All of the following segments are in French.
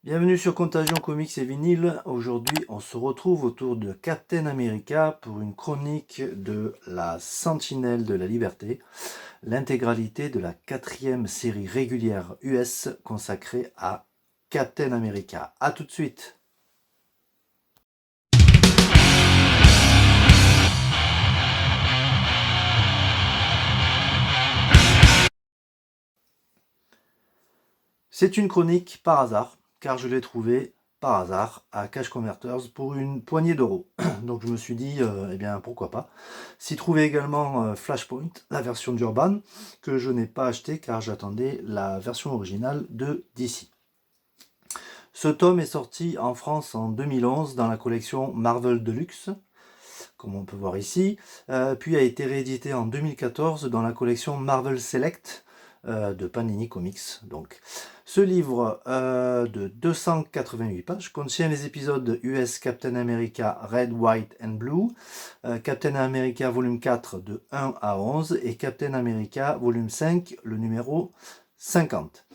Bienvenue sur Contagion Comics et Vinyl. Aujourd'hui, on se retrouve autour de Captain America pour une chronique de la Sentinelle de la Liberté, l'intégralité de la 4e série régulière US consacrée à Captain America. A tout de suite. C'est une chronique par hasard, car je l'ai trouvée par hasard à Cash Converters pour une poignée d'euros. Donc je me suis dit, eh bien pourquoi pas. S'y trouvait également Flashpoint, la version d'Urban, que je n'ai pas acheté car j'attendais la version originale de DC. Ce tome est sorti en France en 2011 dans la collection Marvel Deluxe, comme on peut voir ici, puis a été réédité en 2014 dans la collection Marvel Select de Panini Comics. Donc, ce livre de 288 pages contient les épisodes US Captain America Red, White and Blue, Captain America volume 4 de 1 à 11 et Captain America volume 5, le numéro 50.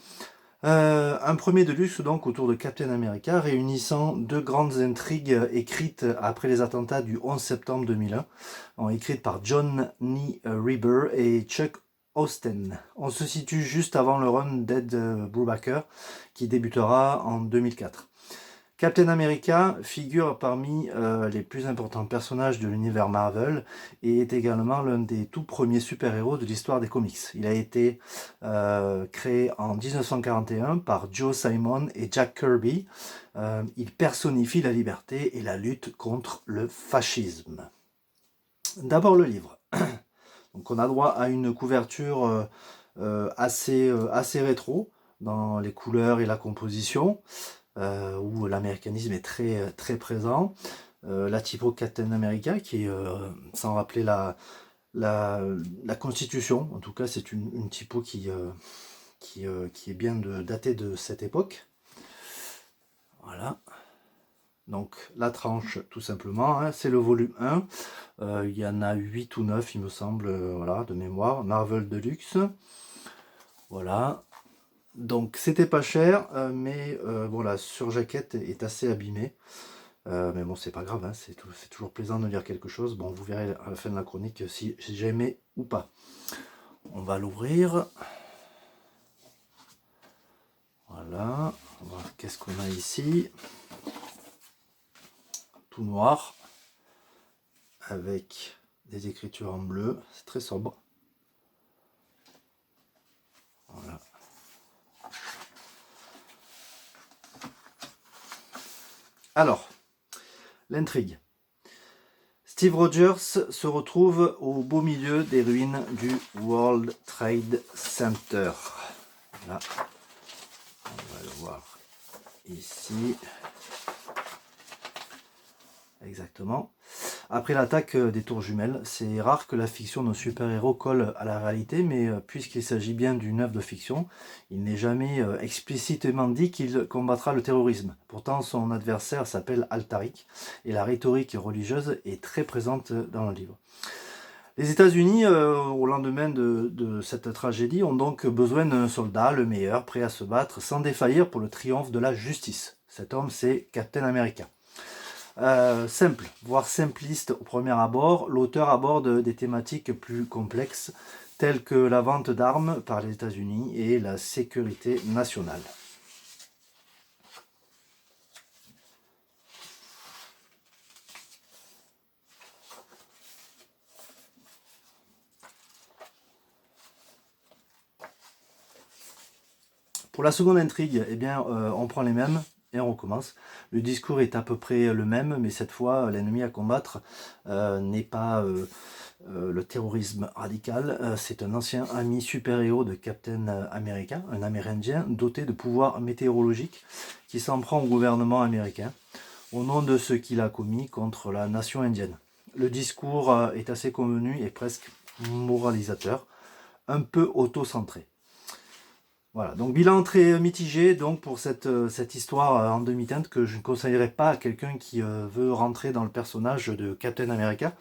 Un premier de luxe donc autour de Captain America réunissant deux grandes intrigues écrites après les attentats du 11 septembre 2001, écrites par John Reber et Chuck Austen. On se situe juste avant le run d'Ed Brubaker qui débutera en 2004. Captain America figure parmi les plus importants personnages de l'univers Marvel et est également l'un des tout premiers super-héros de l'histoire des comics. Il a été créé en 1941 par Joe Simon et Jack Kirby. Il personnifie la liberté et la lutte contre le fascisme. D'abord le livre. Donc on a droit à une couverture assez rétro dans les couleurs et la composition. Où l'américanisme est très présent. La typo Captain America, qui est, sans rappeler la Constitution, en tout cas c'est une typo qui est bien datée de cette époque. Voilà. Donc la tranche, tout simplement, hein, c'est le volume 1. Il y en a 8 ou 9, il me semble, voilà, de mémoire. Marvel Deluxe. Voilà. Donc c'était pas cher, mais bon, la surjaquette est assez abîmée. Mais bon, c'est pas grave, hein, c'est toujours plaisant de lire quelque chose. Bon, vous verrez à la fin de la chronique si j'ai aimé ou pas. On va l'ouvrir. Voilà. On va voir qu'est-ce qu'on a ici. Tout noir. Avec des écritures en bleu. C'est très sobre. Voilà. Alors, l'intrigue. Steve Rogers se retrouve au beau milieu des ruines du World Trade Center. Là, on va le voir ici. Exactement. Après l'attaque des tours jumelles, c'est rare que la fiction de super-héros colle à la réalité, mais puisqu'il s'agit bien d'une œuvre de fiction, il n'est jamais explicitement dit qu'il combattra le terrorisme. Pourtant, son adversaire s'appelle Altaric, et la rhétorique religieuse est très présente dans le livre. Les États-Unis, au lendemain de cette tragédie, ont donc besoin d'un soldat, le meilleur, prêt à se battre sans défaillir pour le triomphe de la justice. Cet homme, c'est Captain America. Simple, voire simpliste au premier abord, l'auteur aborde des thématiques plus complexes telles que la vente d'armes par les États-Unis et la sécurité nationale. Pour la seconde intrigue, eh bien, on prend les mêmes et on recommence. Le discours est à peu près le même, mais cette fois, l'ennemi à combattre n'est pas le terrorisme radical. C'est un ancien ami super-héros de Captain America, un Amérindien doté de pouvoirs météorologiques qui s'en prend au gouvernement américain au nom de ce qu'il a commis contre la nation indienne. Le discours est assez convenu et presque moralisateur, un peu auto-centré. Voilà, donc bilan très mitigé donc pour cette histoire en demi-teinte que je ne conseillerais pas à quelqu'un qui veut rentrer dans le personnage de Captain America,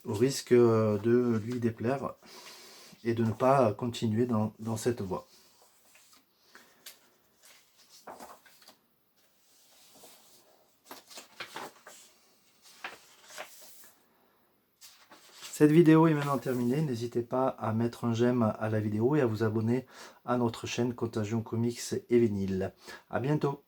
au risque de lui déplaire et de ne pas continuer dans cette voie. Cette vidéo est maintenant terminée. N'hésitez pas à mettre un j'aime à la vidéo et à vous abonner à notre chaîne Contagion Comics et Vinyle. À bientôt.